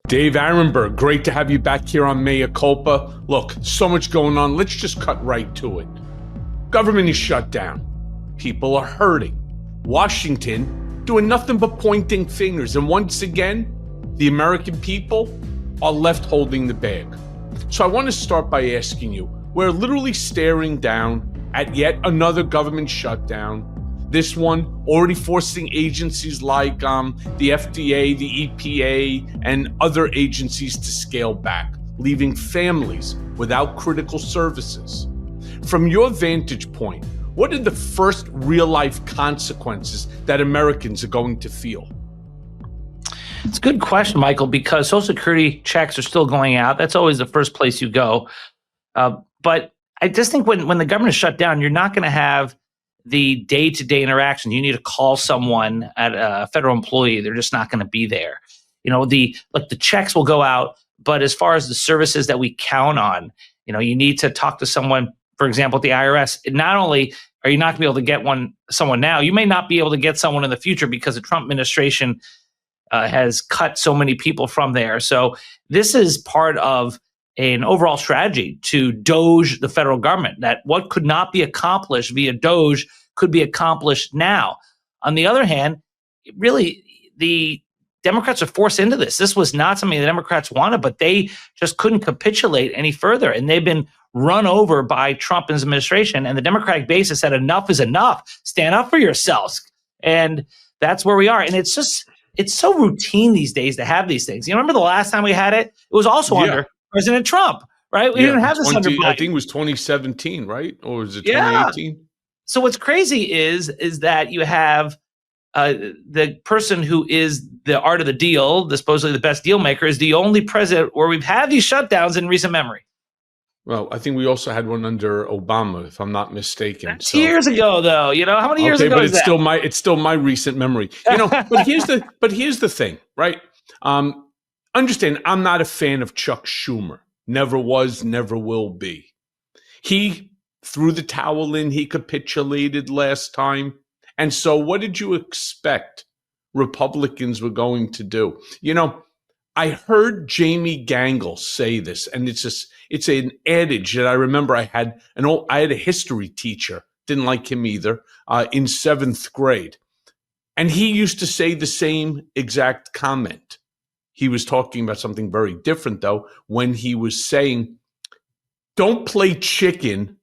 Dave Aronberg, great to have you back here on Mea Culpa. Look, so much going on. Let's just cut right to it. Government is shut down. People are hurting. Washington doing nothing but pointing fingers. And once again, the American people are left holding the bag. So I want to start by asking you, we're literally staring down at yet another government shutdown. This one already forcing agencies like the FDA, the EPA, and other agencies to scale back, leaving families without critical services. From your vantage point, what are the first real-life consequences that Americans are going to feel? It's a good question, Michael, because Social Security checks are still going out. That's always the first place you go. But I just think when the government is shut down, you're not going to have the day-to-day interaction. You need to call someone at a federal employee. They're just not going to be there. You know, the checks will go out, but as far as the services that we count on, you know, you need to talk to someone, for example, at the IRS. Not only are you not going to be able to get someone now, you may not be able to get someone in the future because the Trump administration has cut so many people from there. So this is part of an overall strategy to doge the federal government, that what could not be accomplished via doge could be accomplished now. On the other hand, really, the Democrats are forced into this. This was not something the Democrats wanted, but they just couldn't capitulate any further. And they've been run over by Trump and his administration. And the Democratic base has said enough is enough. Stand up for yourselves. And that's where we are. And it's so routine these days to have these things. You remember the last time we had it? It was also under President Trump, right? We didn't have this under Biden. I think it was 2017, right? Or was it 2018? So what's crazy is that you have the person who is the art of the deal, supposedly the best deal maker, is the only president where we've had these shutdowns in recent memory. Well, I think we also had one under Obama, if I'm not mistaken. That's years ago, though. You know, how many years ago but is that? It's still my recent memory. You know, but here's the thing, right? Understand, I'm not a fan of Chuck Schumer. Never was, never will be. He threw the towel in. He capitulated last time. And so what did you expect Republicans were going to do? You know, I heard Jamie Gangle say this, and it's an adage that I remember. I had a history teacher, didn't like him either, in 7th grade. And he used to say the same exact comment. He was talking about something very different, though, when he was saying, don't play chicken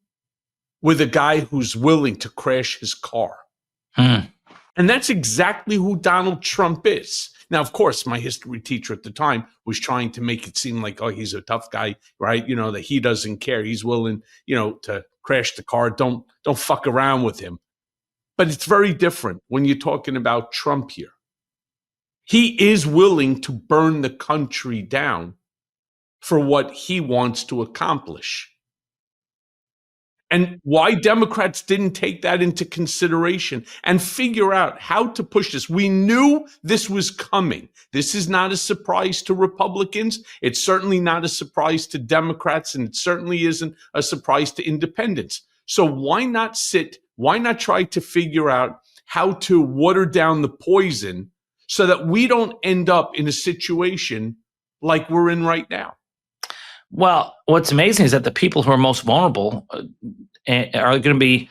with a guy who's willing to crash his car. And that's exactly who Donald Trump is. Now, of course, my history teacher at the time was trying to make it seem like, oh, he's a tough guy, right? You know, that he doesn't care. He's willing, you know, to crash the car. Don't fuck around with him. But it's very different when you're talking about Trump here. He is willing to burn the country down for what he wants to accomplish. And why Democrats didn't take that into consideration and figure out how to push this. We knew this was coming. This is not a surprise to Republicans. It's certainly not a surprise to Democrats, and it certainly isn't a surprise to independents. So why not try to figure out how to water down the poison so that we don't end up in a situation like we're in right now? Well, what's amazing is that the people who are most vulnerable are going to be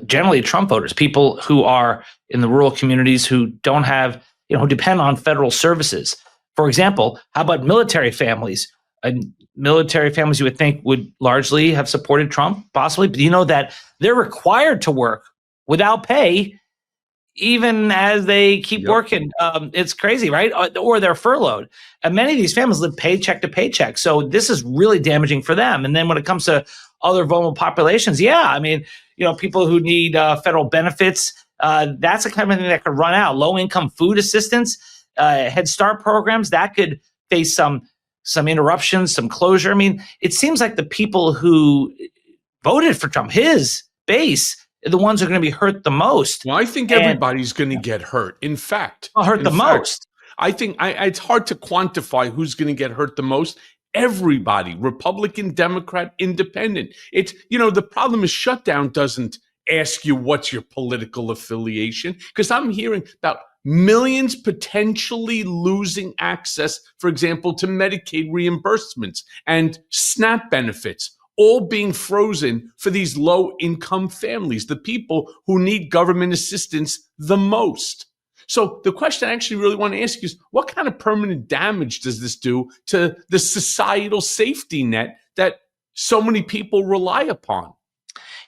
generally Trump voters, people who are in the rural communities who don't have, who depend on federal services. For example, how about military families? Military families you would think would largely have supported Trump, possibly, but you know that they're required to work without pay even as they keep working. It's crazy, right? Or they're furloughed. And many of these families live paycheck to paycheck. So this is really damaging for them. And then when it comes to other vulnerable populations, people who need federal benefits, that's the kind of thing that could run out. Low-income food assistance, Head Start programs, that could face some interruptions, some closure. I mean, it seems like the people who voted for Trump, his base, the ones who are going to be hurt the most. Well, I think everybody's going to get hurt. In fact, most. I think it's hard to quantify who's going to get hurt the most. Everybody, Republican, Democrat, Independent. It's, the problem is shutdown doesn't ask you what's your political affiliation, because I'm hearing about millions potentially losing access, for example, to Medicaid reimbursements and SNAP benefits, all being frozen for these low-income families, the people who need government assistance the most. So the question I actually really want to ask you is, what kind of permanent damage does this do to the societal safety net that so many people rely upon?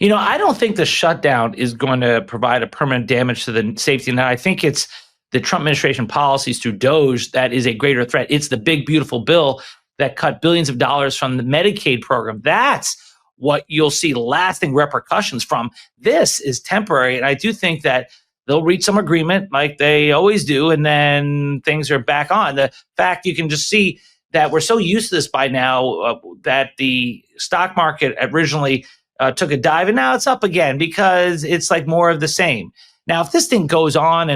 I don't think the shutdown is going to provide a permanent damage to the safety net. I think it's the Trump administration policies through DOGE that is a greater threat. It's the big, beautiful bill that cut billions of dollars from the Medicaid program. That's what you'll see lasting repercussions from. This is temporary. And I do think that they'll reach some agreement like they always do, and then things are back on. The fact you can just see that we're so used to this by now that the stock market originally took a dive, and now it's up again because it's like more of the same. Now, if this thing goes on,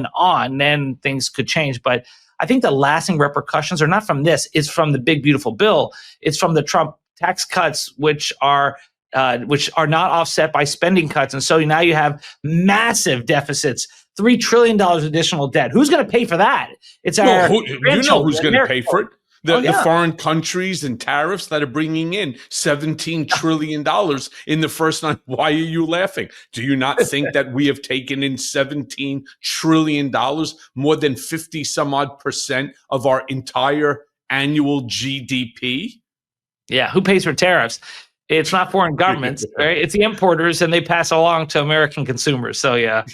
then things could change. But I think the lasting repercussions are not from this. It's from the big, beautiful bill. It's from the Trump tax cuts, which are not offset by spending cuts. And so now you have massive deficits, $3 trillion additional debt. Who's going to pay for that? It's our you know who's going to pay for it. The foreign countries and tariffs that are bringing in $17 trillion in the first 9. Why are you laughing? Do you not think that we have taken in $17 trillion, more than 50 some odd % of our entire annual GDP? Yeah, who pays for tariffs? It's not foreign governments, right? It's the importers, and they pass along to American consumers. So yeah.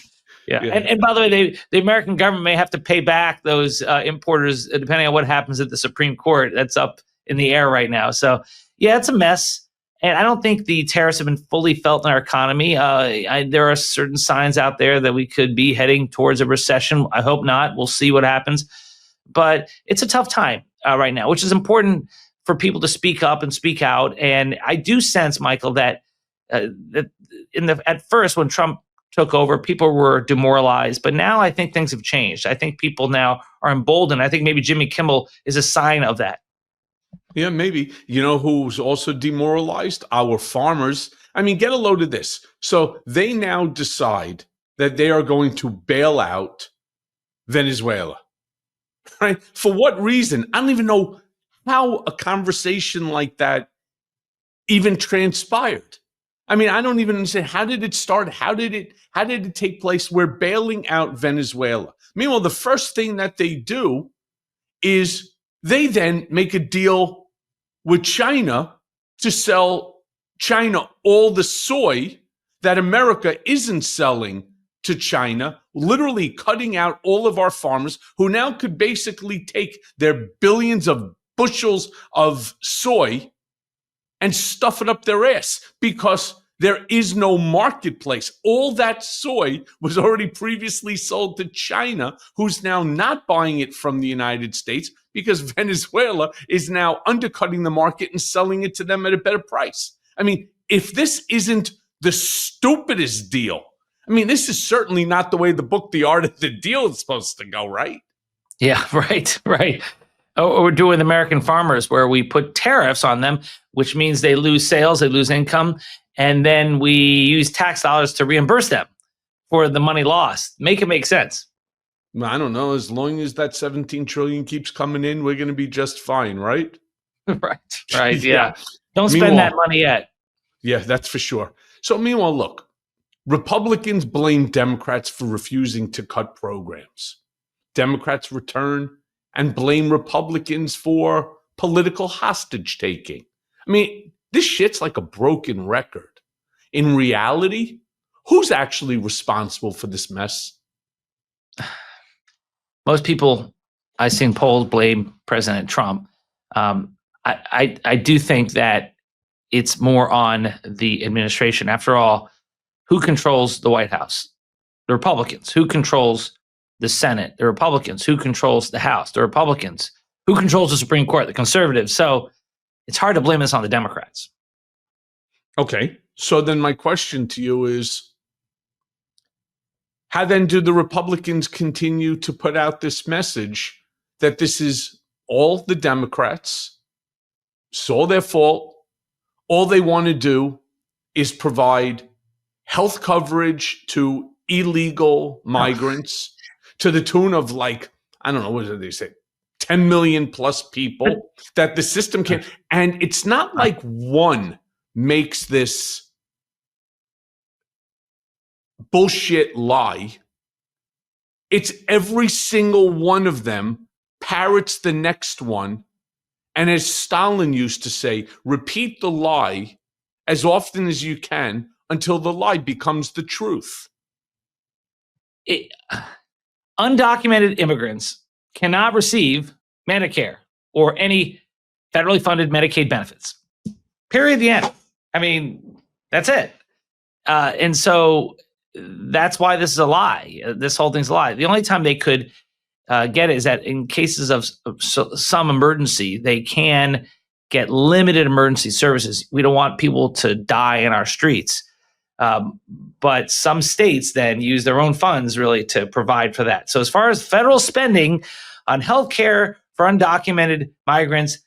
And by the way, the American government may have to pay back those importers depending on what happens at the Supreme Court. That's up in the air right now. So yeah, it's a mess. And I don't think the tariffs have been fully felt in our economy. There are certain signs out there that we could be heading towards a recession. I hope not. We'll see what happens. But it's a tough time right now, which is important for people to speak up and speak out. And I do sense, Michael, that at first when Trump took over, people were demoralized, but now I think things have changed. I think people now are emboldened. I think maybe Jimmy Kimmel is a sign of that. Yeah, maybe. You know who's also demoralized? Our farmers. I mean, get a load of this. So they now decide that they are going to bail out Venezuela. Right? For what reason? I don't even know how a conversation like that even transpired. I mean, I don't even understand. How did it start? How did it take place? We're bailing out Venezuela. Meanwhile, the first thing that they do is they then make a deal with China to sell China all the soy that America isn't selling to China, literally cutting out all of our farmers who now could basically take their billions of bushels of soy and stuff it up their ass because there is no marketplace. All that soy was already previously sold to China, who's now not buying it from the United States because Venezuela is now undercutting the market and selling it to them at a better price. I mean, if this isn't the stupidest deal, I mean, this is certainly not the way the book, The Art of the Deal, is supposed to go, right? Yeah, right. Oh, we're doing American farmers where we put tariffs on them, which means they lose sales, they lose income, and then we use tax dollars to reimburse them for the money lost. Make it make sense. I don't know. As long as that 17 trillion keeps coming in, we're going to be just fine, right? Right. Yeah. Don't spend that money yet. Yeah, that's for sure. So meanwhile, look, Republicans blame Democrats for refusing to cut programs. Democrats return and blame Republicans for political hostage taking. I mean, this shit's like a broken record. In reality, who's actually responsible for this mess? Most people I've seen polls blame President Trump. I do think that it's more on the administration. After all, who controls the White House? The Republicans. Who controls the Senate? The Republicans. Who controls the House? The Republicans. Who controls the Supreme Court? The conservatives. So it's hard to blame this on the Democrats. Okay. So then my question to you is, how then do the Republicans continue to put out this message that this is all the Democrats, it's all their fault, all they want to do is provide health coverage to illegal migrants, to the tune of like, I don't know, what did they say? 10 million plus people that the system can. And it's not like one makes this bullshit lie. It's every single one of them parrots the next one. And as Stalin used to say, repeat the lie as often as you can until the lie becomes the truth. Undocumented immigrants cannot receive Medicare or any federally funded Medicaid benefits. Period. The end. I mean, that's it. And so that's why this is a lie. This whole thing's a lie. The only time they could get it is that in cases of some emergency, they can get limited emergency services. We don't want people to die in our streets. But some states then use their own funds really to provide for that. So as far as federal spending on healthcare for undocumented migrants,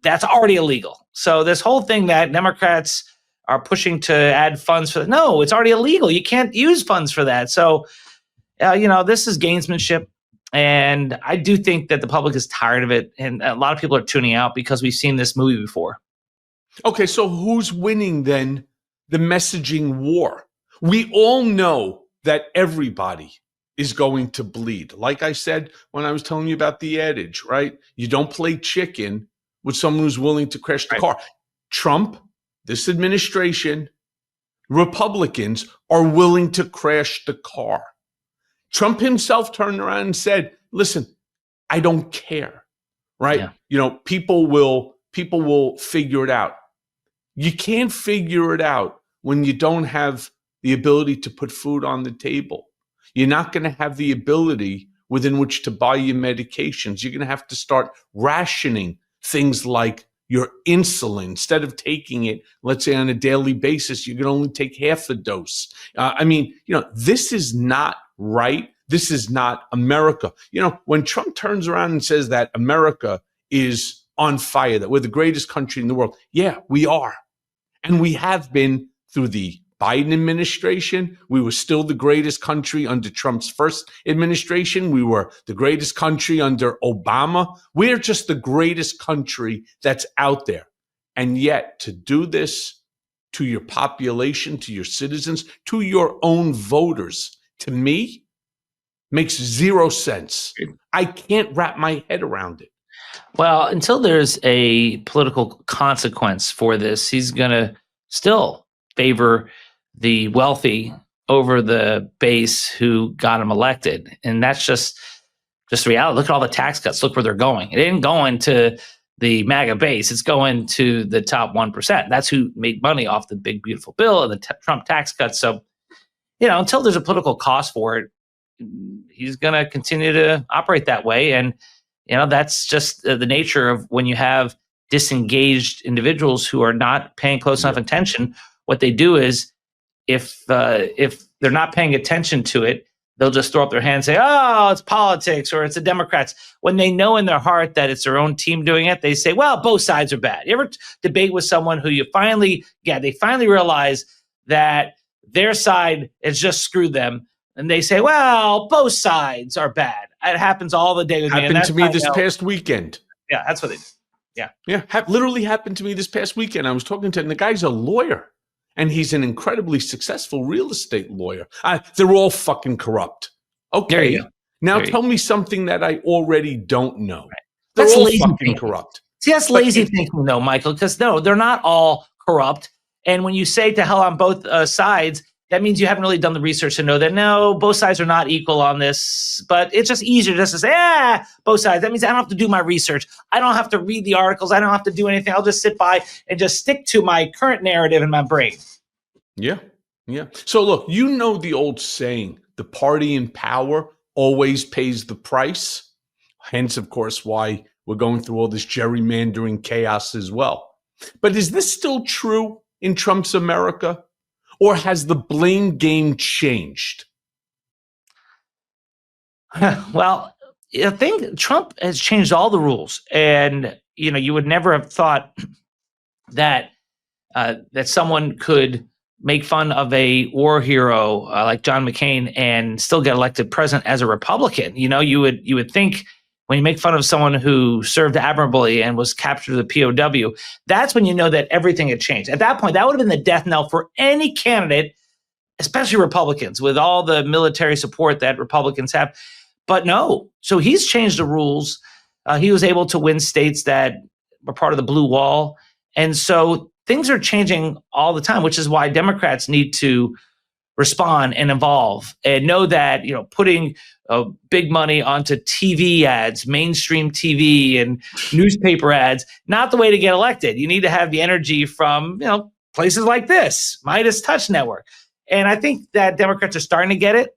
that's already illegal. So this whole thing that Democrats are pushing to add funds for that, no, it's already illegal. You can't use funds for that. So, this is gamesmanship. And I do think that the public is tired of it. And a lot of people are tuning out because we've seen this movie before. Okay, so who's winning then the messaging war? We all know that everybody is going to bleed. Like I said when I was telling you about the adage, right? You don't play chicken with someone who's willing to crash the car. Trump, this administration, Republicans are willing to crash the car. Trump himself turned around and said, listen, I don't care, right? Yeah. People will figure it out. You can't figure it out when you don't have the ability to put food on the table. You're not going to have the ability within which to buy your medications. You're going to have to start rationing things like your insulin. Instead of taking it, let's say on a daily basis, you can only take half a dose. This is not right. This is not America. When Trump turns around and says that America is on fire, that we're the greatest country in the world, yeah, we are. And we have been through the Biden administration. We were still the greatest country under Trump's first administration. We were the greatest country under Obama. We're just the greatest country that's out there. And yet to do this to your population, to your citizens, to your own voters, to me, makes zero sense. I can't wrap my head around it. Well, until there's a political consequence for this, he's going to still favor the wealthy over the base who got him elected. And that's just reality. Look at all the tax cuts. Look where they're going. It ain't going to the MAGA base. It's going to the top 1%. That's who made money off the big, beautiful bill and the Trump tax cuts. So, until there's a political cost for it, he's going to continue to operate that way. And, that's just the nature of when you have disengaged individuals who are not paying close enough attention. What they do is if they're not paying attention to it, they'll just throw up their hands and say, oh, it's politics or it's the Democrats. When they know in their heart that it's their own team doing it, they say, well, both sides are bad. You ever debate with someone who they finally realize that their side has just screwed them. And they say, well, both sides are bad. It happens all the day with me. Happened to me this past weekend. Yeah, that's what they do. Yeah. Yeah, literally happened to me this past weekend. I was talking to him. The guy's a lawyer, and he's an incredibly successful real estate lawyer. They're all fucking corrupt. Okay. Now tell me something that I already don't know. Right. They're all fucking corrupt. See, that's lazy thinking, though, Michael, because no, they're not all corrupt. And when you say to hell on both sides, that means you haven't really done the research to know that, no, both sides are not equal on this. But it's just easier just to say, both sides. That means I don't have to do my research. I don't have to read the articles. I don't have to do anything. I'll just sit by and just stick to my current narrative in my brain. Yeah. So look, the old saying, the party in power always pays the price. Hence, of course, why we're going through all this gerrymandering chaos as well. But is this still true in Trump's America? Or has the blame game changed? Well, I think Trump has changed all the rules. And, you would never have thought that that someone could make fun of a war hero like John McCain and still get elected president as a Republican. You would think when you make fun of someone who served admirably and was captured as a POW, that's when you know that everything had changed. At that point, that would have been the death knell for any candidate, especially Republicans, with all the military support that Republicans have. But no, so he's changed the rules. He was able to win states that were part of the blue wall. And so things are changing all the time, which is why Democrats need to respond and evolve and know that, putting big money onto TV ads, mainstream TV and newspaper ads, not the way to get elected. You need to have the energy from, places like this, MeidasTouch Network. And I think that Democrats are starting to get it,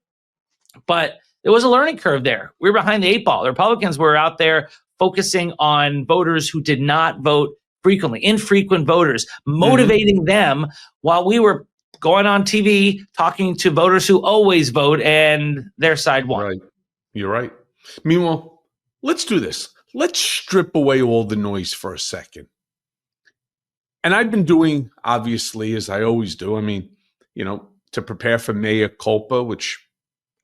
but there was a learning curve there. We were behind the eight ball. The Republicans were out there focusing on voters who did not vote frequently, infrequent voters, motivating them, while we were going on TV talking to voters who always vote and their side won. Right. You're right. Meanwhile, let's do this. Let's strip away all the noise for a second. And I've been doing, obviously, as I always do, to prepare for Mea Culpa, which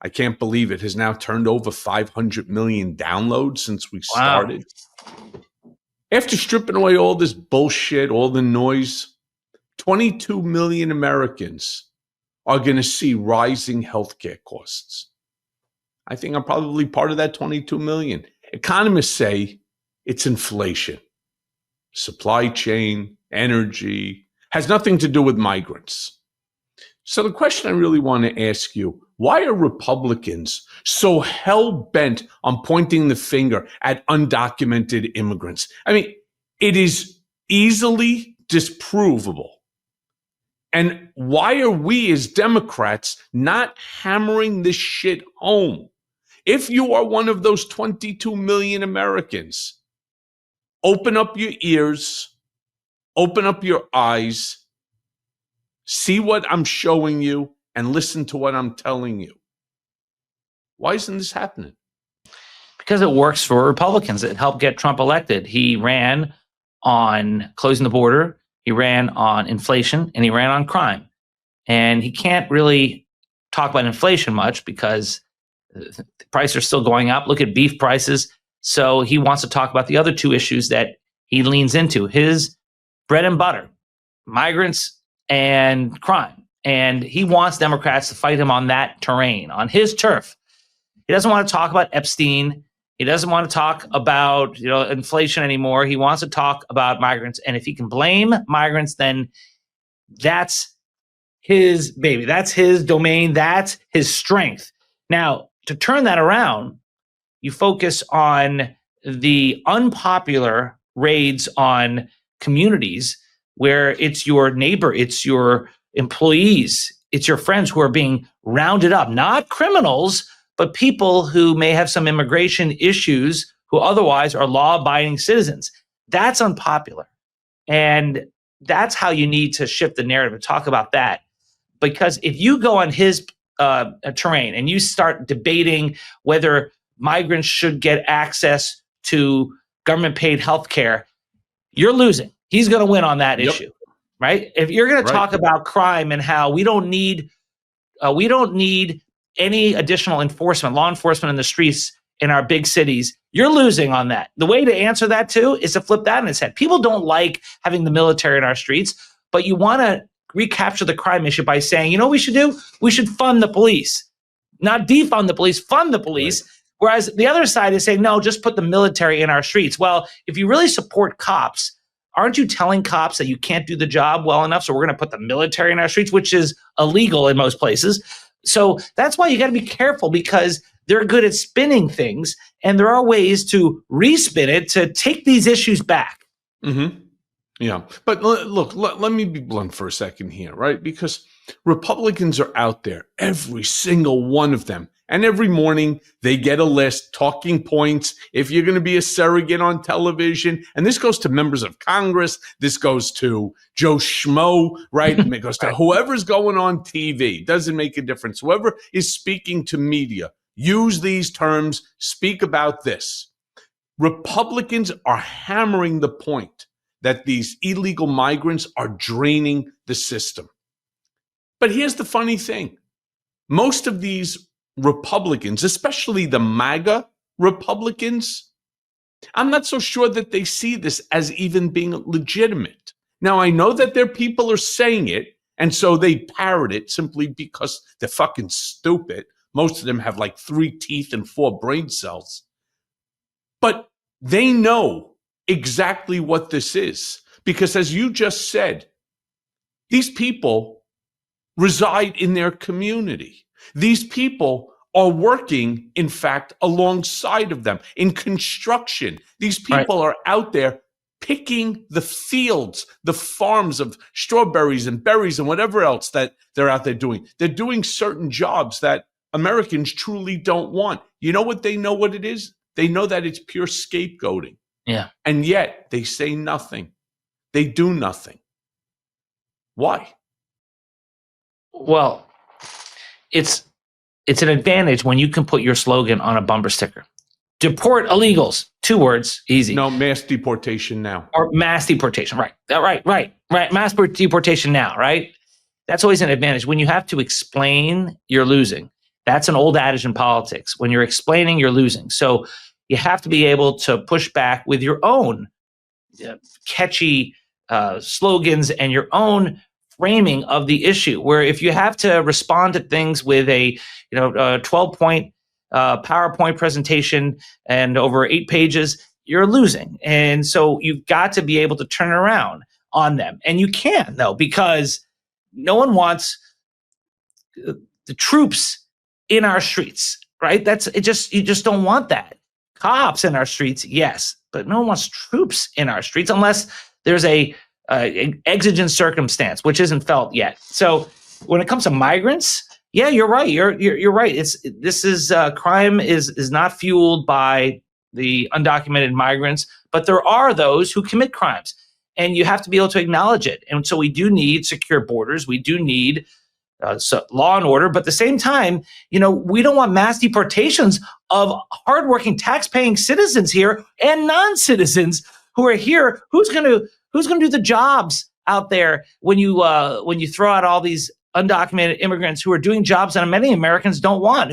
I can't believe it has now turned over 500 million downloads since we started. Wow. After stripping away all this bullshit, all the noise, 22 million Americans are going to see rising healthcare costs. I think I'm probably part of that 22 million. Economists say it's inflation, supply chain, energy, has nothing to do with migrants. So the question I really want to ask you, why are Republicans so hell-bent on pointing the finger at undocumented immigrants? It is easily disprovable. And why are we as Democrats not hammering this shit home? If you are one of those 22 million Americans, open up your ears, open up your eyes, see what I'm showing you, and listen to what I'm telling you. Why isn't this happening? Because it works for Republicans. It helped get Trump elected. He ran on closing the border, he ran on inflation, and he ran on crime. And he can't really talk about inflation much because the prices are still going up. Look at beef prices. So he wants to talk about the other two issues that he leans into, his bread and butter, migrants and crime. And he wants Democrats to fight him on that terrain, on his turf. He doesn't want to talk about Epstein. He doesn't want to talk about inflation anymore. He wants to talk about migrants. And if he can blame migrants, then that's his baby. That's his domain. That's his strength. Now, to turn that around, you focus on the unpopular raids on communities where it's your neighbor, it's your employees, it's your friends who are being rounded up, not criminals, but people who may have some immigration issues who otherwise are law-abiding citizens. That's unpopular. And that's how you need to shift the narrative and talk about that. Because if you go on his terrain and you start debating whether migrants should get access to government-paid health care, you're losing. He's going to win on that issue, right? If you're going to talk about crime and how we don't need any additional enforcement, law enforcement in the streets in our big cities, you're losing on that. The way to answer that too is to flip that on its head. People don't like having the military in our streets, but you want to recapture the crime issue by saying, you know what we should do? We should fund the police, not defund the police, fund the police. Right. Whereas the other side is saying, no, just put the military in our streets. Well, if you really support cops, aren't you telling cops that you can't do the job well enough? So we're going to put the military in our streets, which is illegal in most places. So that's why you got to be careful, because they're good at spinning things, and there are ways to respin it to take these issues back. Mm-hmm. Yeah. But look, let me be blunt for a second here, right? Because Republicans are out there, every single one of them. And every morning they get a list, talking points, if you're going to be a surrogate on television. And this goes to members of Congress. This goes to Joe Schmo, right? It goes to whoever's going on TV. Doesn't make a difference. Whoever is speaking to media, use these terms, speak about this. Republicans are hammering the point that these illegal migrants are draining the system. But here's the funny thing. Most of these Republicans, especially the MAGA Republicans, I'm not so sure that they see this as even being legitimate. Now, I know that their people are saying it, and so they parrot it simply because they're fucking stupid. Most of them have like 3 teeth and 4 brain cells. But they know exactly what this is. Because as you just said, these people reside in their community. These people are working, in fact, alongside of them in construction. These people are out there picking the fields, the farms of strawberries and berries and whatever else that they're out there doing. They're doing certain jobs that Americans truly don't want. You know what they know what it is? They know that it's pure scapegoating. Yeah. And yet they say nothing. They do nothing. Why? Well, it's an advantage when you can put your slogan on a bumper sticker. Deport illegals. 2 words, easy. No, mass deportation now. Or mass deportation, right. Mass deportation now, right? That's always an advantage. When you have to explain, you're losing. That's an old adage in politics. When you're explaining, you're losing. So you have to be able to push back with your own catchy slogans and your own framing of the issue, where if you have to respond to things with a 12-point PowerPoint presentation and over 8 pages, you're losing. And so you've got to be able to turn around on them. And you can, though, because no one wants the troops in our streets, right? You just don't want that. Cops in our streets, yes, but no one wants troops in our streets unless there's a exigent circumstance, which isn't felt yet. So when it comes to migrants, yeah, you're right. You're right. Crime is not fueled by the undocumented migrants, but there are those who commit crimes, and you have to be able to acknowledge it. And so we do need secure borders. We do need law and order, but at the same time, we don't want mass deportations of hardworking, tax-paying citizens here and non-citizens who are here. Who's going to do the jobs out there when you throw out all these undocumented immigrants who are doing jobs that many Americans don't want?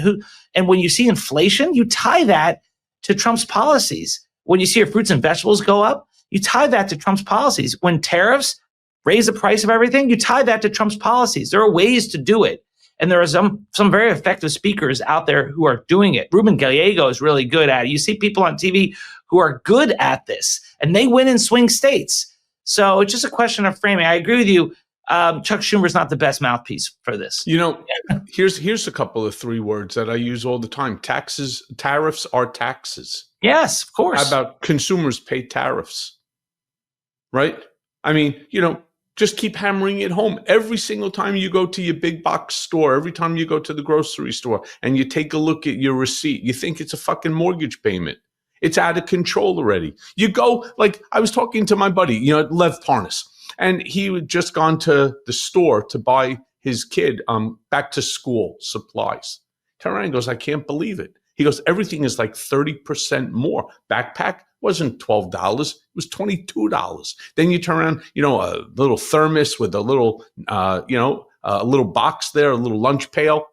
And when you see inflation, you tie that to Trump's policies. When you see your fruits and vegetables go up, you tie that to Trump's policies. When tariffs raise the price of everything, you tie that to Trump's policies. There are ways to do it. And there are some very effective speakers out there who are doing it. Ruben Gallego is really good at it. You see people on TV who are good at this, and they win in swing states. So it's just a question of framing. I agree with you. Chuck Schumer's not the best mouthpiece for this. Here's a couple of 3 words that I use all the time. Tariffs are taxes. Yes, of course. How about consumers pay tariffs? Right? I mean, just keep hammering it home. Every single time you go to your big box store, every time you go to the grocery store and you take a look at your receipt, you think it's a fucking mortgage payment. It's out of control already. You go, like I was talking to my buddy, Lev Parnas, and he had just gone to the store to buy his kid back to school supplies. Turn around and goes, I can't believe it. He goes, everything is like 30% more. Backpack wasn't $12, it was $22. Then you turn around, a little thermos with a little, a little box there, a little lunch pail.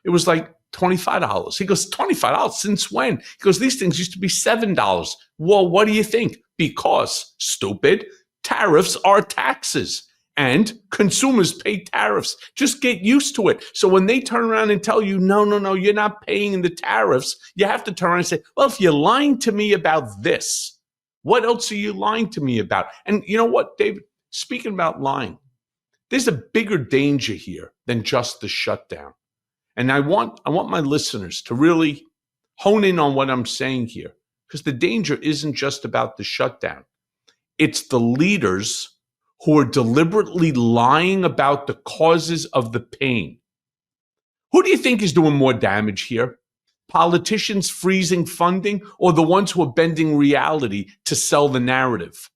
It was like $25. He goes, $25? Since when? He goes, these things used to be $7. Well, what do you think? Because, stupid, tariffs are taxes. And consumers pay tariffs. Just get used to it. So when they turn around and tell you, no, you're not paying the tariffs, you have to turn around and say, well, if you're lying to me about this, what else are you lying to me about? And you know what, David, speaking about lying, there's a bigger danger here than just the shutdown. And I want my listeners to really hone in on what I'm saying here, because the danger isn't just about the shutdown. It's the leaders who are deliberately lying about the causes of the pain. Who do you think is doing more damage here? Politicians freezing funding, or the ones who are bending reality to sell the narrative?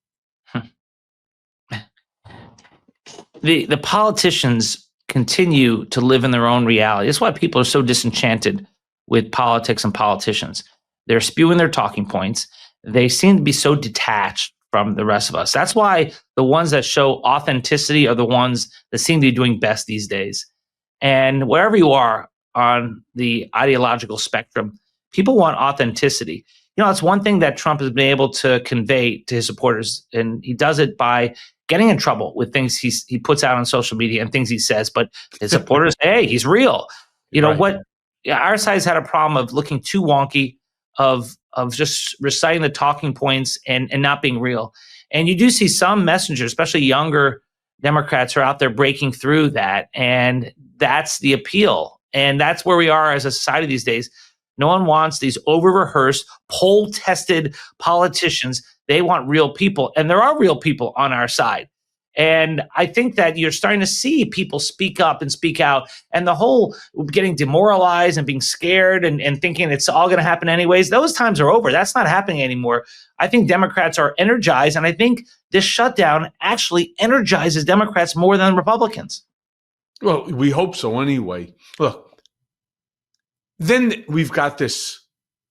The politicians continue to live in their own reality. That's why people are so disenchanted with politics and politicians. They're spewing their talking points. They seem to be so detached from the rest of us. That's why the ones that show authenticity are the ones that seem to be doing best these days. And wherever you are on the ideological spectrum, people want authenticity. It's one thing that Trump has been able to convey to his supporters, and he does it by getting in trouble with things he puts out on social media and things he says. But his supporters, hey, he's real. Our side's had a problem of looking too wonky, of just reciting the talking points and not being real. And you do see some messengers, especially younger Democrats, are out there breaking through that. And that's the appeal. And that's where we are as a society these days. No one wants these over-rehearsed, poll-tested politicians. They want real people. And there are real people on our side. And I think that you're starting to see people speak up and speak out, and the whole getting demoralized and being scared and thinking it's all going to happen anyways. Those times are over. That's not happening anymore. I think Democrats are energized, and I think this shutdown actually energizes Democrats more than Republicans. Well, we hope so anyway. Look, then we've got this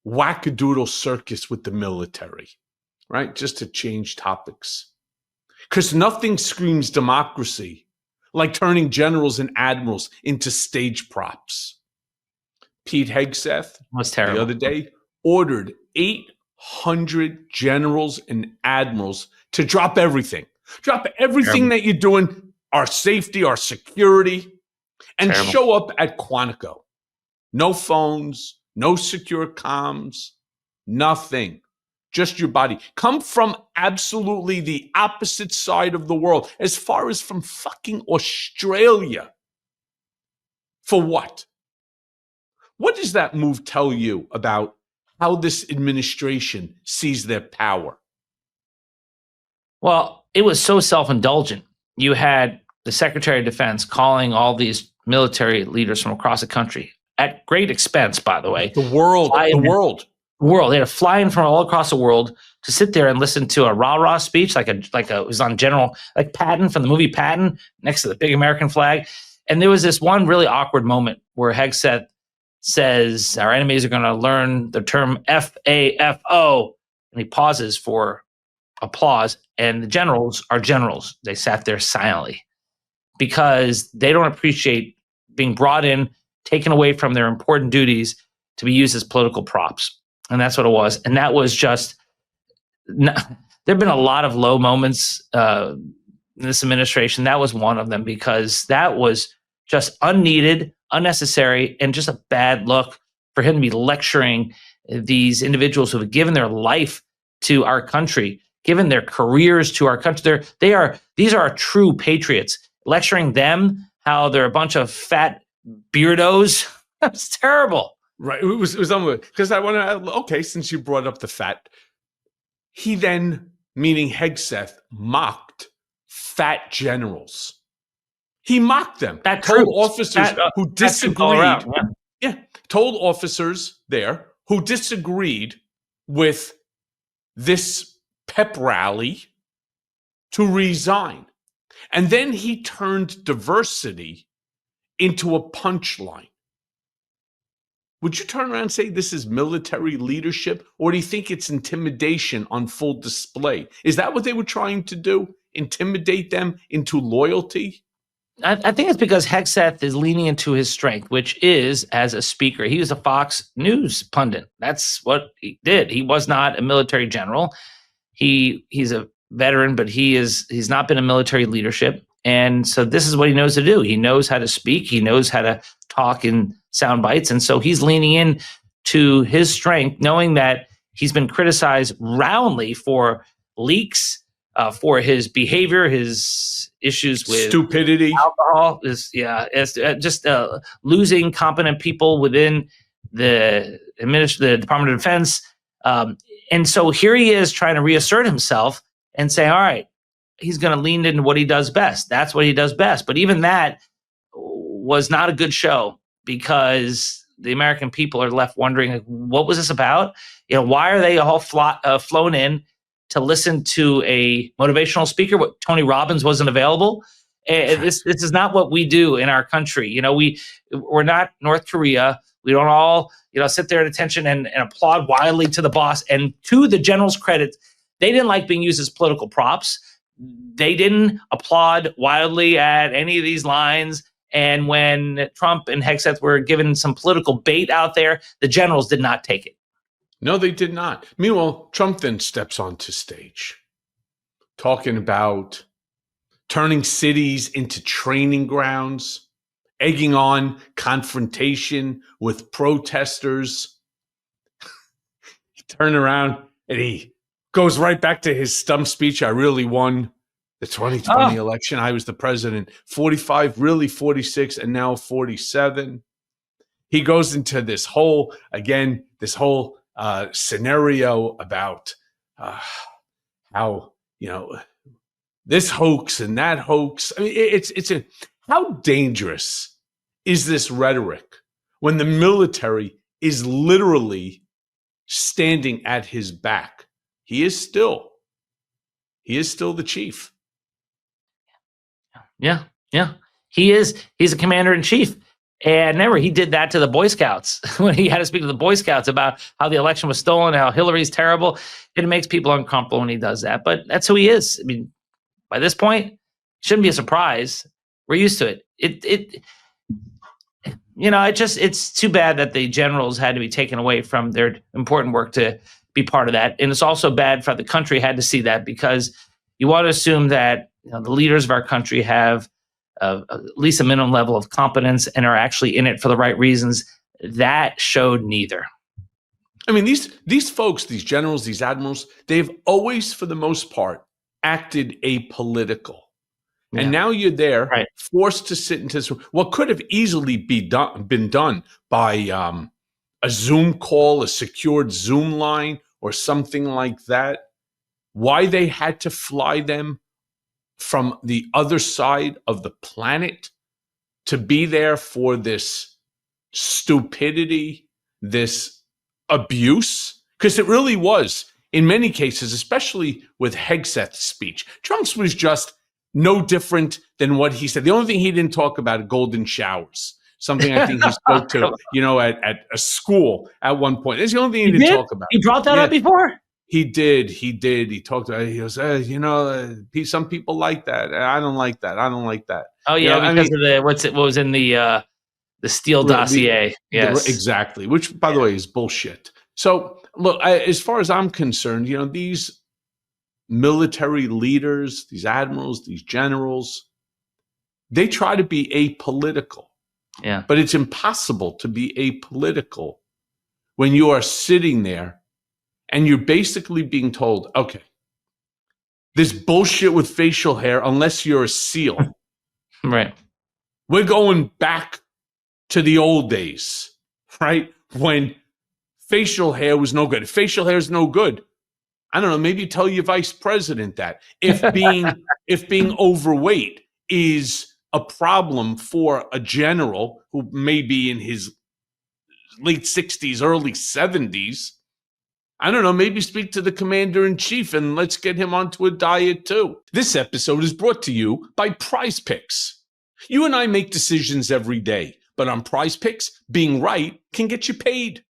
wackadoodle circus with the military, right? Just to change topics. Because nothing screams democracy like turning generals and admirals into stage props. Pete Hegseth, the other day, ordered 800 generals and admirals to drop everything. Drop everything that you're doing, our safety, our security, and show up at Quantico. No phones, no secure comms, nothing. Just your body. Come from absolutely the opposite side of the world, as far as from fucking Australia. For what? What does that move tell you about how this administration sees their power? Well, it was so self-indulgent. You had the Secretary of Defense calling all these military leaders from across the country, at great expense, by the way. The world. They had to fly in from all across the world to sit there and listen to a rah-rah speech, it was on General, like Patton from the movie Patton, next to the big American flag. And there was this one really awkward moment where Hegseth says, our enemies are going to learn the term FAFO. And he pauses for applause. And the generals are generals. They sat there silently because they don't appreciate being brought in, taken away from their important duties to be used as political props. And that's what it was. And that was just, there have been a lot of low moments in this administration. That was one of them, because that was just unneeded, unnecessary, and just a bad look for him to be lecturing these individuals who have given their life to our country, given their careers to our country. These are true patriots. Lecturing them how they're a bunch of fat beardos. That's terrible. Right. It was unbelievable. Because I want to, okay, since you brought up the fat, he then, meaning Hegseth, mocked fat generals. He mocked them. Told officers who disagreed. Told officers there who disagreed with this pep rally to resign. And then he turned diversity into a punchline. Would you turn around and say this is military leadership, or do you think it's intimidation on full display? Is that what they were trying to do? Intimidate them into loyalty? I think it's because Hegseth is leaning into his strength, which is as a speaker. He was a Fox News pundit. That's what he did. He was not a military general. He's a veteran, but he's not been in military leadership. And so this is what he knows to do. He knows how to speak. He knows how to talk in sound bites. And so he's leaning in to his strength, knowing that he's been criticized roundly for leaks, for his behavior, his issues with stupidity, alcohol, just losing competent people within the Department of Defense. And so here he is trying to reassert himself and say, all right, he's going to lean into what he does best. That's what he does best. But even that was not a good show, because the American people are left wondering, like, what was this about? Why are they all flown in to listen to a motivational speaker? What, Tony Robbins wasn't available? This is not what we do in our country. We're not North Korea. We don't all sit there at attention and applaud wildly to the boss. And to the general's credit, they didn't like being used as political props. They didn't applaud wildly at any of these lines. And when Trump and Hegseth were given some political bait out there, the generals did not take it. No, they did not. Meanwhile, Trump then steps onto stage talking about turning cities into training grounds, egging on confrontation with protesters. He turned around and he goes right back to his stump speech. I really won the 2020 election. I was the president. 45, really 46, and now 47. He goes into this whole scenario about how, this hoax and that hoax. I mean, how dangerous is this rhetoric when the military is literally standing at his back? He is still the chief. Yeah. He's a commander in chief. And remember, he did that to the Boy Scouts when he had to speak to the Boy Scouts about how the election was stolen, how Hillary's terrible. It makes people uncomfortable when he does that. But that's who he is. I mean, by this point, it shouldn't be a surprise. We're used to it. It's too bad that the generals had to be taken away from their important work to be part of that. And it's also bad for the country had to see that, because you want to assume that the leaders of our country have at least a minimum level of competence and are actually in it for the right reasons. That showed neither. I mean, these folks, these generals, these admirals, they've always, for the most part, acted apolitical. Yeah. And now you're there, right, forced to sit into what could have easily been done by a Zoom call, a secured Zoom line, or something like that. Why they had to fly them from the other side of the planet to be there for this stupidity, this abuse, because it really was, in many cases, especially with Hegseth's speech. Trump's was just no different than what he said. The only thing he didn't talk about, golden showers, something I think he spoke to, at a school at one point. It's the only thing he didn't talk about. He brought that up before? He did. He talked about it. He goes, some people like that. I don't like that. Oh yeah, because of what was in the Steele dossier. Yes, exactly. Which, by the way, is bullshit. So look, as far as I'm concerned, these military leaders, these admirals, these generals, they try to be apolitical. Yeah. But it's impossible to be apolitical when you are sitting there and you're basically being told, okay, this bullshit with facial hair, unless you're a SEAL. Right. We're going back to the old days, right? When facial hair was no good. If facial hair is no good, I don't know, maybe tell your vice president that. If being overweight is a problem for a general who may be in his late 60s, early 70s, I don't know, maybe speak to the commander-in-chief and let's get him onto a diet too. This episode is brought to you by Prize Picks. You and I make decisions every day, but on Prize Picks, being right can get you paid.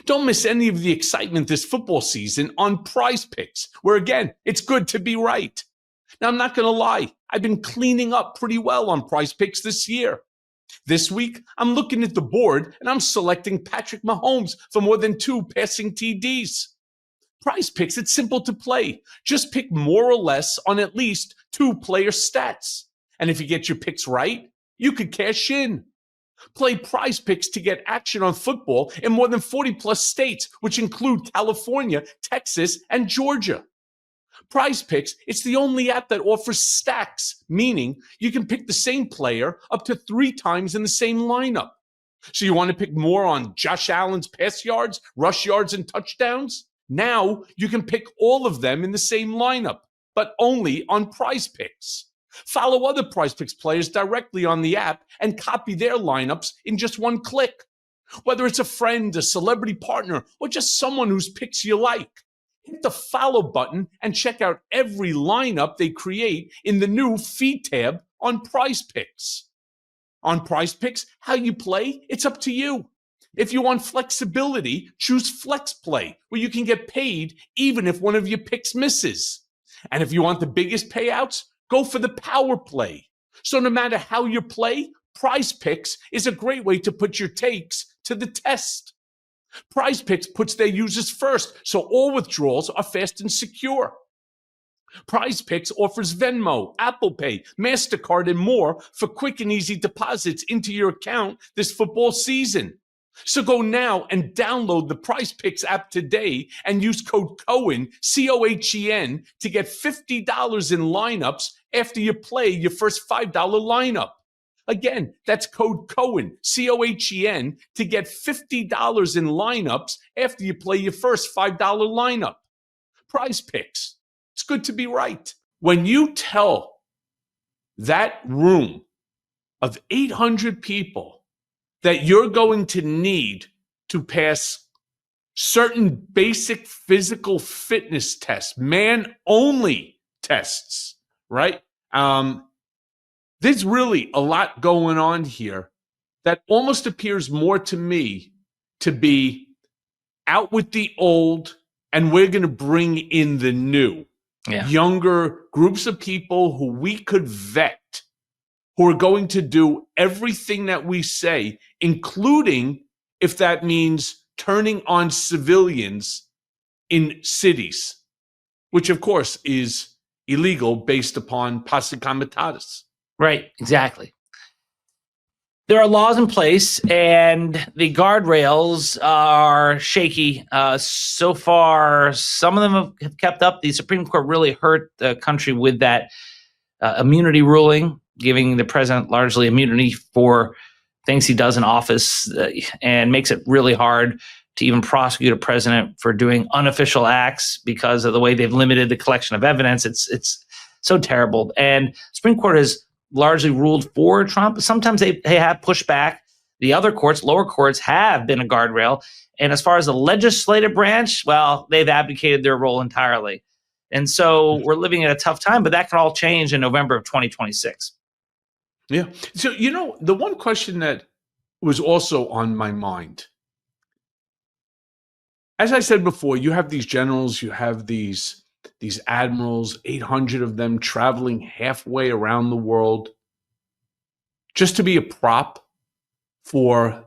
Don't miss any of the excitement this football season on Prize Picks, where again, it's good to be right. Now, I'm not going to lie, I've been cleaning up pretty well on Prize Picks this year. This week, I'm looking at the board and I'm selecting Patrick Mahomes for more than 2 passing TDs. Prize Picks, it's simple to play. Just pick more or less on at least 2 player stats. And if you get your picks right, you could cash in. Play Prize Picks to get action on football in more than 40 plus states, which include California, Texas, and Georgia. Prize Picks, it's the only app that offers stacks, meaning you can pick the same player up to 3 times in the same lineup. So you want to pick more on Josh Allen's pass yards, rush yards, and touchdowns? Now you can pick all of them in the same lineup, but only on Prize Picks. Follow other Prize Picks players directly on the app and copy their lineups in just one click. Whether it's a friend, a celebrity partner, or just someone whose picks you like, hit the follow button and check out every lineup they create in the new feed tab on Prize Picks. On Prize Picks, how you play, it's up to you. If you want flexibility, choose flex play, where you can get paid even if one of your picks misses. And if you want the biggest payouts, go for the power play. So no matter how you play, Prize Picks is a great way to put your takes to the test. Prize Picks puts their users first, so all withdrawals are fast and secure. Prize Picks offers Venmo, Apple Pay, MasterCard, and more for quick and easy deposits into your account this football season. So go now and download the Prize Picks app today and use code Cohen, Cohen, to get $50 in lineups after you play your first $5 lineup. Again, that's code Cohen, Cohen, to get $50 in lineups after you play your first $5 lineup. Prize Picks. It's good to be right. When you tell that room of 800 people that you're going to need to pass certain basic physical fitness tests, man-only tests, right? There's really a lot going on here that almost appears more to me to be out with the old and we're going to bring in the new. Yeah. Younger groups of people who we could vet, who are going to do everything that we say, including if that means turning on civilians in cities, which of course is illegal based upon posse comitatus. Right, exactly. There are laws in place, and the guardrails are shaky. So far, some of them have kept up. The Supreme Court really hurt the country with that immunity ruling, giving the president largely immunity for things he does in office, and makes it really hard to even prosecute a president for doing unofficial acts because of the way they've limited the collection of evidence. It's so terrible. And Supreme Court has largely ruled for Trump. Sometimes they have pushed back. The other courts, lower courts, have been a guardrail. And as far as the legislative branch, well, they've abdicated their role entirely. And so we're living at a tough time, but that can all change in November of 2026. Yeah. So, the one question that was also on my mind, as I said before, you have these generals, you have these admirals, 800 of them traveling halfway around the world just to be a prop for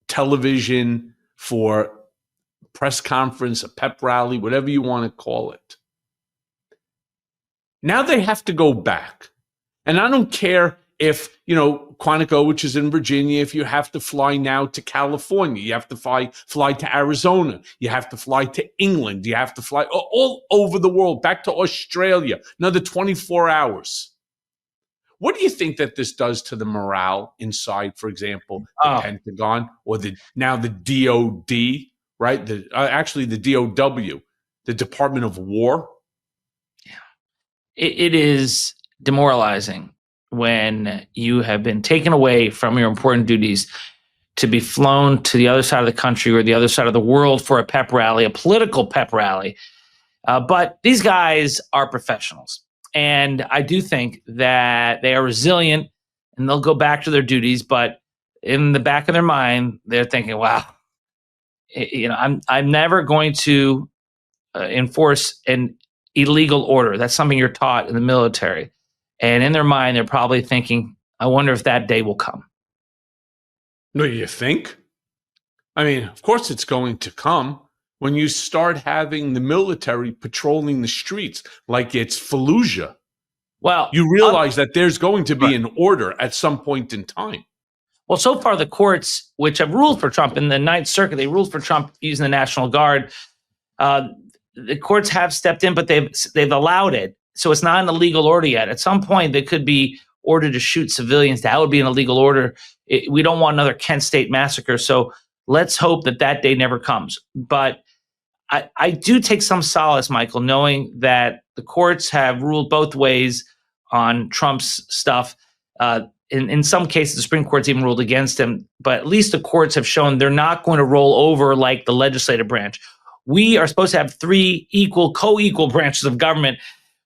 television, for press conference, a pep rally, whatever you want to call it. Now they have to go back. And I don't care if, Quantico, which is in Virginia, if you have to fly now to California, you have to fly to Arizona, you have to fly to England, you have to fly all over the world, back to Australia, another 24 hours. What do you think that this does to the morale inside, for example, the Pentagon or the DOD, right? The DOW, the Department of War? Yeah, it is demoralizing when you have been taken away from your important duties to be flown to the other side of the country or the other side of the world for a pep rally, a political pep rally. But these guys are professionals. And I do think that they are resilient and they'll go back to their duties. But in the back of their mind, they're thinking, wow, I'm never going to enforce an illegal order. That's something you're taught in the military. And in their mind, they're probably thinking, I wonder if that day will come. No, you think? I mean, of course it's going to come when you start having the military patrolling the streets like it's Fallujah. Well, you realize that there's going to be an order at some point in time. Well, so far the courts, which have ruled for Trump in the Ninth Circuit, they ruled for Trump using the National Guard. The courts have stepped in, but they've allowed it. So it's not an illegal order yet. At some point, they could be ordered to shoot civilians. That would be an illegal order. We don't want another Kent State massacre. So let's hope that day never comes. But I do take some solace, Michael, knowing that the courts have ruled both ways on Trump's stuff. In some cases, the Supreme Court's even ruled against him. But at least the courts have shown they're not going to roll over like the legislative branch. We are supposed to have three co-equal branches of government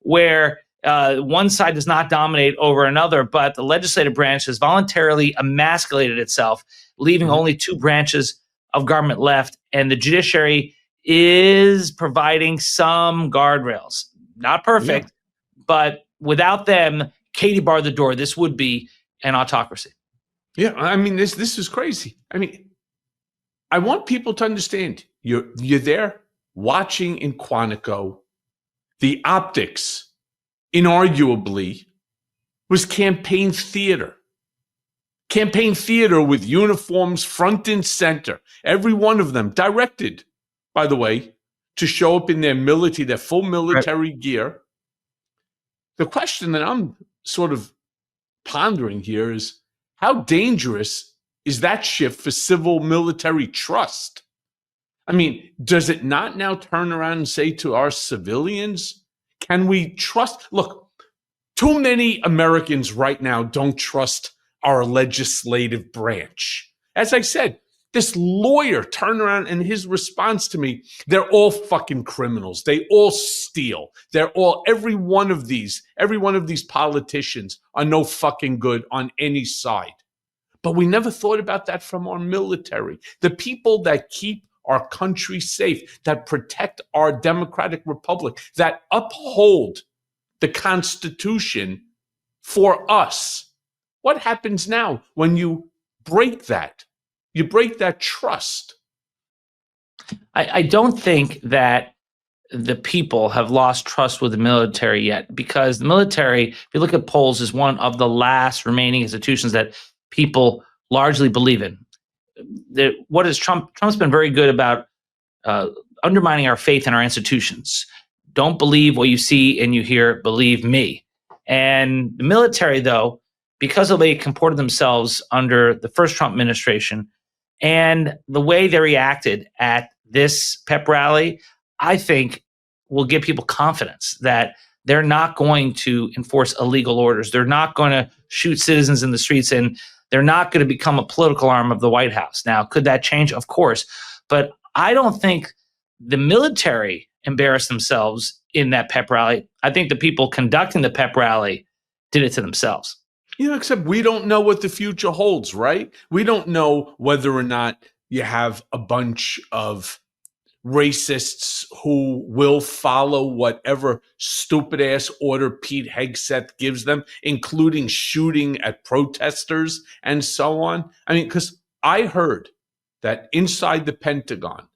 where one side does not dominate over another, but the legislative branch has voluntarily emasculated itself, leaving only two branches of government left, and the judiciary is providing some guardrails. Not perfect, but without them, Katie barred the door. This would be an autocracy. Yeah, I mean, this is crazy. I mean, I want people to understand you're there watching in Quantico. The optics, inarguably, was campaign theater. Campaign theater with uniforms front and center. Every one of them directed, by the way, to show up in their full military gear. The question that I'm sort of pondering here is, how dangerous is that shift for civil military trust? I mean, does it not now turn around and say to our civilians, can we trust? Look, too many Americans right now don't trust our legislative branch. As I said, this lawyer turned around and his response to me, they're all fucking criminals. They all steal. Every one of these politicians are no fucking good on any side. But we never thought about that from our military. The people that keep our country safe, that protect our democratic republic, that uphold the Constitution for us. What happens now when you break that? You break that trust. I don't think that the people have lost trust with the military yet, because the military, if you look at polls, is one of the last remaining institutions that people largely believe in. What is Trump? Trump's been very good about undermining our faith in our institutions. Don't believe what you see and you hear, believe me. And the military, though, because of the way they comported themselves under the first Trump administration and the way they reacted at this pep rally, I think will give people confidence that they're not going to enforce illegal orders. They're not going to shoot citizens in the streets, and they're not going to become a political arm of the White House. Now, could that change? Of course. But I don't think the military embarrassed themselves in that pep rally. I think the people conducting the pep rally did it to themselves. Except we don't know what the future holds, right? We don't know whether or not you have a bunch of racists who will follow whatever stupid ass order Pete Hegseth gives them, including shooting at protesters and so on. I mean, because I heard that inside the Pentagon,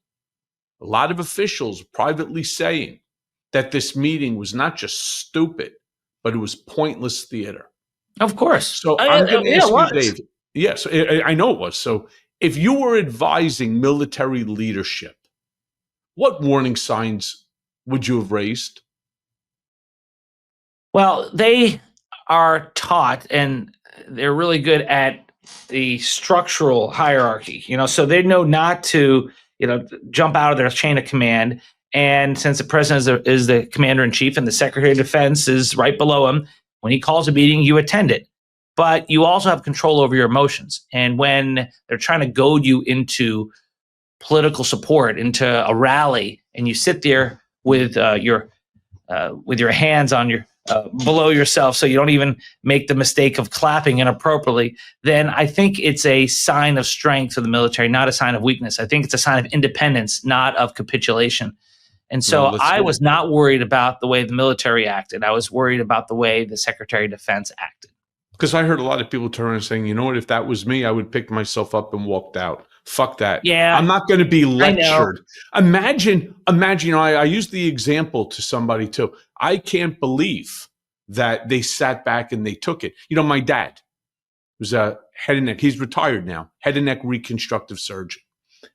a lot of officials privately saying that this meeting was not just stupid, but it was pointless theater. Of course. So I'm going to ask you, Dave. Yes, I know it was. So if you were advising military leadership, what warning signs would you have raised? Well, they are taught, and they're really good at the structural hierarchy, so they know not to, jump out of their chain of command. And since the president is the commander in chief and the secretary of defense is right below him, when he calls a meeting, you attend it. But you also have control over your emotions. And when they're trying to goad you into political support, into a rally, and you sit there with your hands on your below yourself, so you don't even make the mistake of clapping inappropriately, then I think it's a sign of strength for the military, not a sign of weakness. I think it's a sign of independence, not of capitulation. And so I was not worried about the way the military acted. I was worried about the way the Secretary of Defense acted. Because I heard a lot of people turn around saying, you know what, if that was me, I would pick myself up and walked out. Fuck that. Yeah. I'm not going to be lectured. Imagine, I used the example to somebody too. I can't believe that they sat back and they took it. My dad was a head and neck. He's retired now. Head and neck reconstructive surgeon.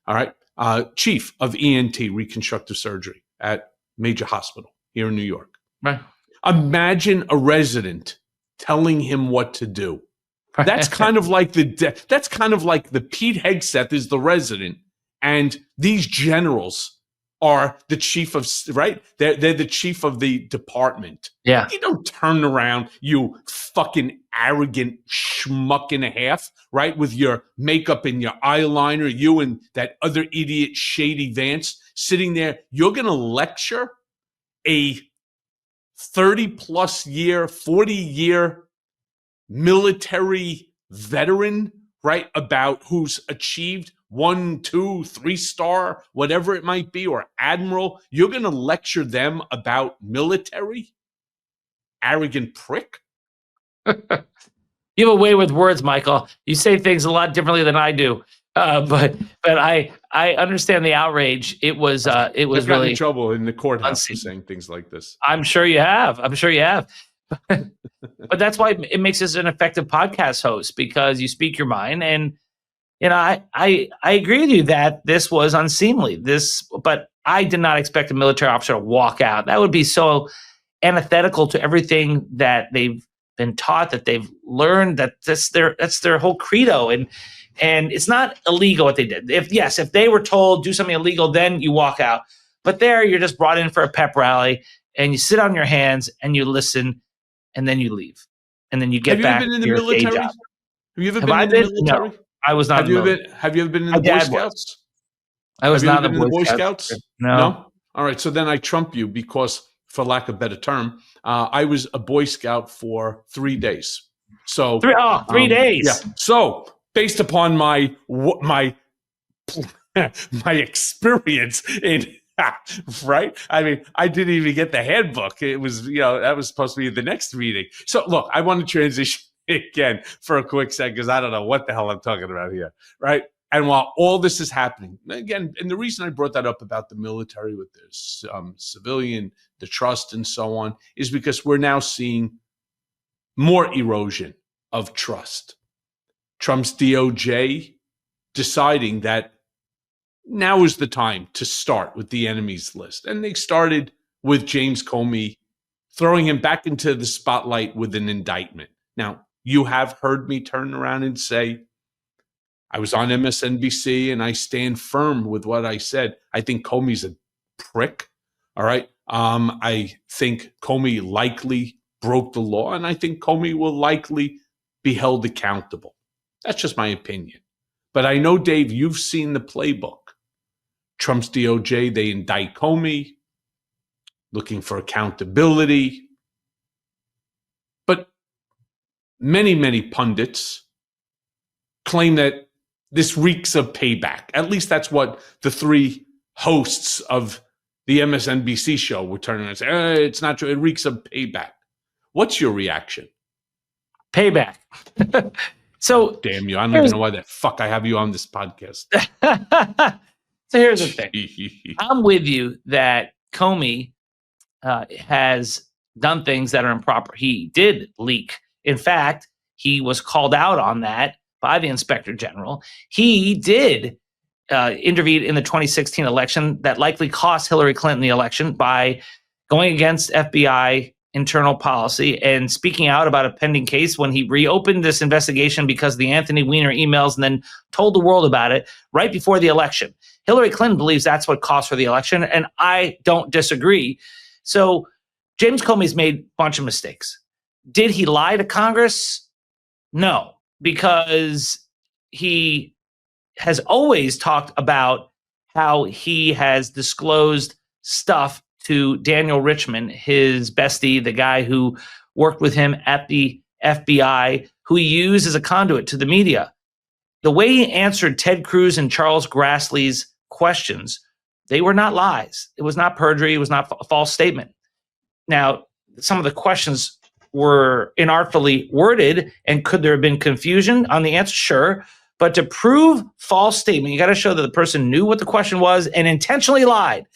All right. Chief of ENT reconstructive surgery at major hospital here in New York. Right. Imagine a resident telling him what to do. That's kind of like the Pete Hegseth is the resident, and these generals are the chief of, right? They're the chief of the department. Yeah. You don't turn around, you fucking arrogant schmuck and a half, right? With your makeup and your eyeliner, you and that other idiot Shady Vance sitting there. You're going to lecture a 30 plus year, 40 year military veteran, right? About who's achieved 1, 2, 3-star, whatever it might be, or admiral. You're going to lecture them about military? Arrogant prick. You have a way with words, Michael. You say things a lot differently than I do. But I understand the outrage. It was I've gotten really in trouble in the courthouse for unseemly. saying things like this. I'm sure you have. But that's why it makes us an effective podcast host, because you speak your mind. And I agree with you that this was unseemly. But I did not expect a military officer to walk out. That would be so antithetical to everything that they've been taught, that they've learned, that's their whole credo. And it's not illegal what they did. If they were told do something illegal, then you walk out. But there, you're just brought in for a pep rally, and you sit on your hands and you listen, and then you leave, and then you get back to your day job. Have you ever been in the military? No, I was not. Have you ever been in the Boy Scouts? I was not in the Boy Scouts. No. All right. So then I trump you because, for lack of a better term, I was a Boy Scout for 3 days. So 3 days. Yeah. So based upon my experience in right, I mean, I didn't even get the handbook. It was that was supposed to be the next reading. So look, I want to transition again for a quick second because I don't know what the hell I'm talking about here, right? And while all this is happening, again, and the reason I brought that up about the military with this civilian, the trust and so on, is because we're now seeing more erosion of trust. Trump's DOJ deciding that now is the time to start with the enemies list. And they started with James Comey, throwing him back into the spotlight with an indictment. Now, you have heard me turn around and say, I was on MSNBC and I stand firm with what I said. I think Comey's a prick. All right. I think Comey likely broke the law, and I think Comey will likely be held accountable. That's just my opinion. But I know, Dave, you've seen the playbook. Trump's DOJ, they indict Comey, looking for accountability. But many, many pundits claim that this reeks of payback. At least that's what the three hosts of the MSNBC show were turning around and saying, it's not true. It reeks of payback. What's your reaction? Payback. So damn you. I don't even know why the fuck I have you on this podcast. So here's the thing. I'm with you that Comey has done things that are improper. He did leak. In fact, he was called out on that by the Inspector General. He did intervene in the 2016 election that likely cost Hillary Clinton the election by going against FBI internal policy and speaking out about a pending case when he reopened this investigation because of the Anthony Weiner emails and then told the world about it right before the election. Hillary Clinton believes that's what cost her the election, and I don't disagree. So James Comey's made a bunch of mistakes. Did he lie to Congress? No, because he has always talked about how he has disclosed stuff to Daniel Richman, his bestie, the guy who worked with him at the FBI, who he used as a conduit to the media. The way he answered Ted Cruz and Charles Grassley's questions, they were not lies. It was not perjury. It was not a false statement. Now, some of the questions were inartfully worded, and could there have been confusion on the answer? Sure. But to prove false statement, you got to show that the person knew what the question was and intentionally lied.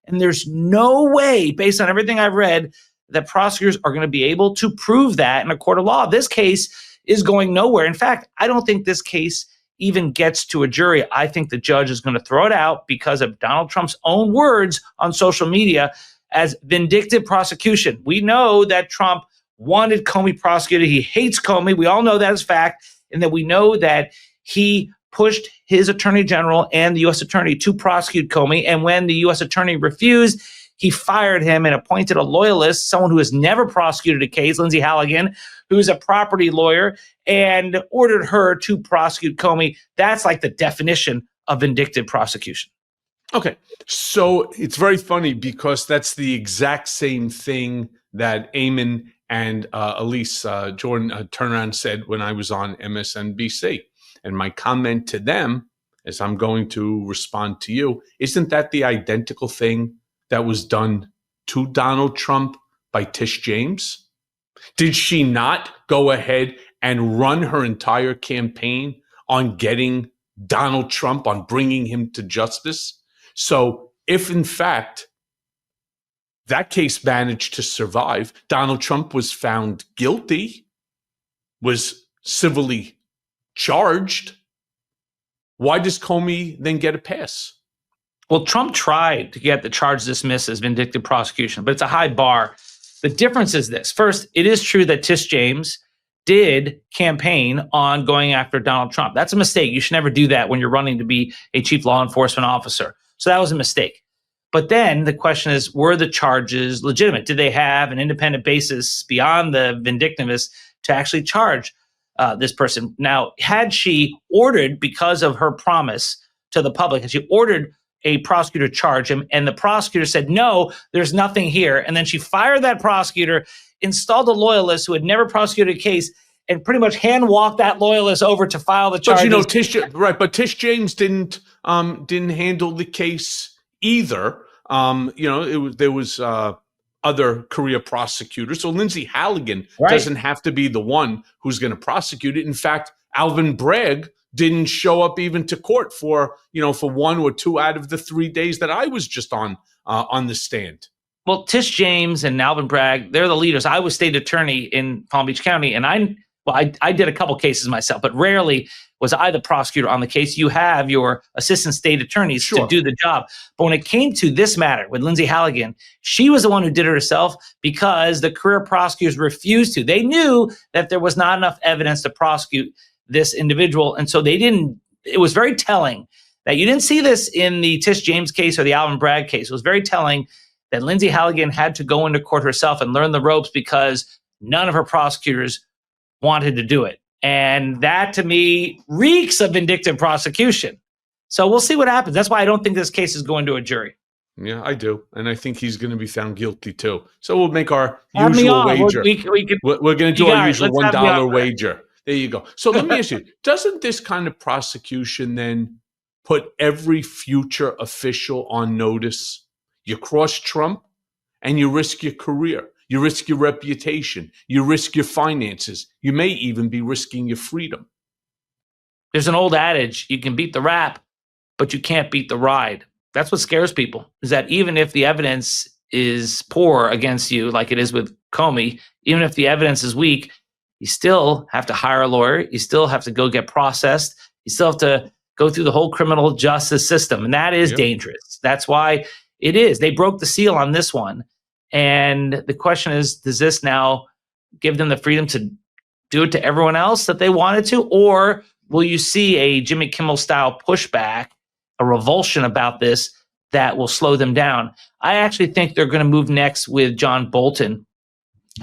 And there's no way, based on everything I've read, that prosecutors are going to be able to prove that in a court of law. This case is going nowhere. In fact, I don't think this case even gets to a jury. I think the judge is going to throw it out because of Donald Trump's own words on social media as vindictive prosecution. We know that Trump wanted Comey prosecuted. He hates Comey. We all know that as fact. And that we know that he pushed his attorney general and the U.S. attorney to prosecute Comey. And when the U.S. attorney refused, he fired him and appointed a loyalist, someone who has never prosecuted a case, Lindsay Halligan, who's a property lawyer, and ordered her to prosecute Comey. That's like the definition of vindictive prosecution. Okay. So it's very funny because that's the exact same thing that Eamon and Elise Jordan turned around and said when I was on MSNBC. And my comment to them, as I'm going to respond to you, isn't that the identical thing that was done to Donald Trump by Tish James? Did she not go ahead and run her entire campaign on getting Donald Trump, on bringing him to justice? So if in fact that case managed to survive, Donald Trump was found guilty, was civilly charged, why does Comey then get a pass? Well, Trump tried to get the charge dismissed as vindictive prosecution, but it's a high bar. The difference is this. First, it is true that Tish James did campaign on going after Donald Trump. That's a mistake. You should never do that when you're running to be a chief law enforcement officer. So that was a mistake. But then the question is, were the charges legitimate? Did they have an independent basis beyond the vindictiveness to actually charge this person? Now, had she ordered, because of her promise to the public, and she ordered a prosecutor charge him, and the prosecutor said, no, there's nothing here, and then she fired that prosecutor, installed a loyalist who had never prosecuted a case, and pretty much hand walked that loyalist over to file the charges. But But Tish James didn't handle the case either. There was other career prosecutors. So Lindsay Halligan doesn't have to be the one who's going to prosecute it. In fact, Alvin Bragg didn't show up even to court for 1 or 2 out of the 3 days that I was just on the stand. Well, Tish James and Alvin Bragg, they're the leaders. I was state attorney in Palm Beach County, and I did a couple cases myself, but rarely was I the prosecutor on the case. You have your assistant state attorneys to do the job. But when it came to this matter with Lindsay Halligan, she was the one who did it herself because the career prosecutors refused to. They knew that there was not enough evidence to prosecute this individual. And so they didn't. It was very telling that you didn't see this in the Tish James case or the Alvin Bragg case. It was very telling that Lindsay Halligan had to go into court herself and learn the ropes because none of her prosecutors wanted to do it. And that, to me, reeks of vindictive prosecution. So we'll see what happens. That's why I don't think this case is going to a jury. Yeah, I do. And I think he's going to be found guilty, too. So we'll make our usual wager. We're going to do our usual $1 wager. There you go. So let me ask you, doesn't this kind of prosecution then put every future official on notice? You cross Trump and you risk your career. You risk your reputation. You risk your finances. You may even be risking your freedom. There's an old adage, you can beat the rap, but you can't beat the ride. That's what scares people, is that even if the evidence is poor against you, like it is with Comey, even if the evidence is weak, you still have to hire a lawyer. You still have to go get processed. You still have to go through the whole criminal justice system. And that is dangerous. That's why it is. They broke the seal on this one. And the question is, does this now give them the freedom to do it to everyone else that they wanted to? Or will you see a Jimmy Kimmel style pushback, a revulsion about this that will slow them down? I actually think they're going to move next with John Bolton,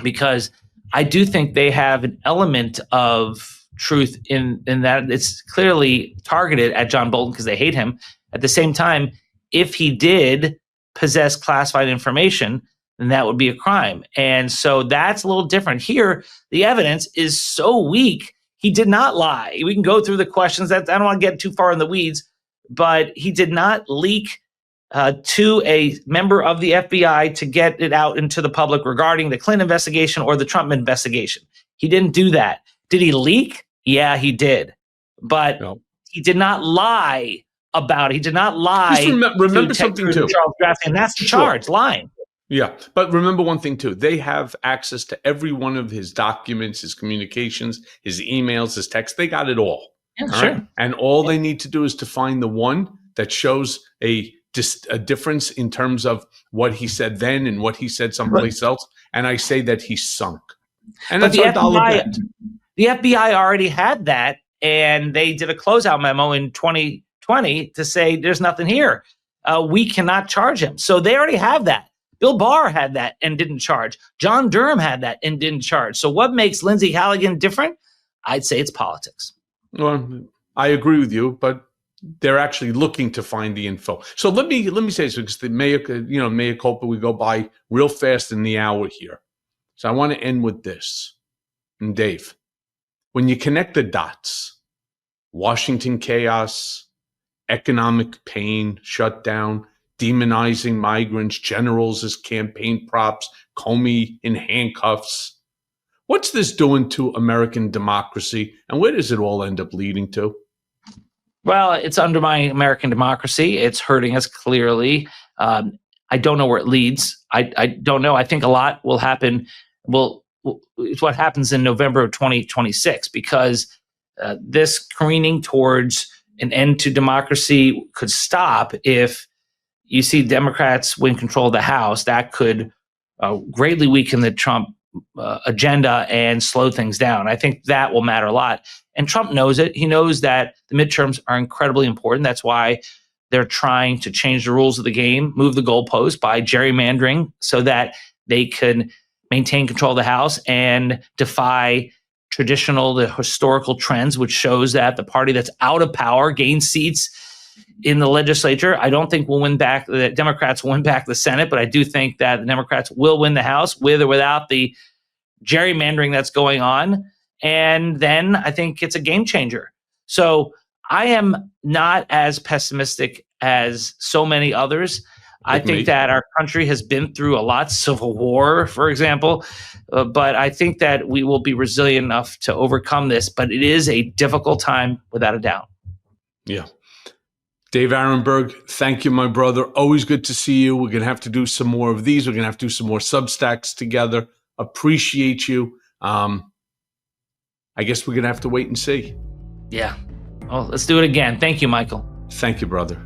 because I do think they have an element of truth in that it's clearly targeted at John Bolton because they hate him. At the same time, if he did possess classified information, then that would be a crime. And so that's a little different. Here, the evidence is so weak. He did not lie. We can go through the questions. I don't want to get too far in the weeds, but he did not leak to a member of the FBI to get it out into the public regarding the Clinton investigation or the Trump investigation. He didn't do that. Did he leak? Yeah, he did. But he did not lie about it. He did not lie. Just remember something too. Charles Grafton, and that's the charge, lying. Yeah, but remember one thing too. They have access to every one of his documents, his communications, his emails, his texts. They got it all. Yeah, sure. Right? And all they need to do is to find the one that shows a difference in terms of what he said then and what he said someplace else. And I say that he's sunk. And that's our dollar bet. The FBI already had that, and they did a closeout memo in 2020 to say there's nothing here. We cannot charge him. So they already have that. Bill Barr had that and didn't charge. John Durham had that and didn't charge. So what makes Lindsay Halligan different? I'd say it's politics. Well, I agree with you, but they're actually looking to find the info. So let me say this, because the Mea Culpa, we go by real fast in the hour here. So I want to end with this. And Dave, when you connect the dots, Washington chaos, economic pain, shutdown, demonizing migrants, generals as campaign props, Comey in handcuffs. What's this doing to American democracy, and where does it all end up leading to? Well, it's undermining American democracy. It's hurting us clearly. I don't know where it leads. I don't know. I think a lot will happen. It's what happens in November of 2026, because this careening towards an end to democracy could stop if you see Democrats win control of the House. That could greatly weaken the Trump agenda and slow things down. I think that will matter a lot. And Trump knows it. He knows that the midterms are incredibly important. That's why they're trying to change the rules of the game, move the goalpost by gerrymandering so that they can maintain control of the House and defy the historical trends, which shows that the party that's out of power gains seats in the legislature. I don't think the Democrats will win back the Senate, but I do think that the Democrats will win the House with or without the gerrymandering that's going on. And then I think it's a game changer. So I am not as pessimistic as so many others. I think that our country has been through a lot, civil war, for example, but I think that we will be resilient enough to overcome this. But it is a difficult time, without a doubt. Yeah. Dave Aronberg, thank you, my brother. Always good to see you. We're going to have to do some more of these. We're going to have to do some more Substacks together. Appreciate you. I guess we're going to have to wait and see. Yeah. Well, let's do it again. Thank you, Michael. Thank you, brother.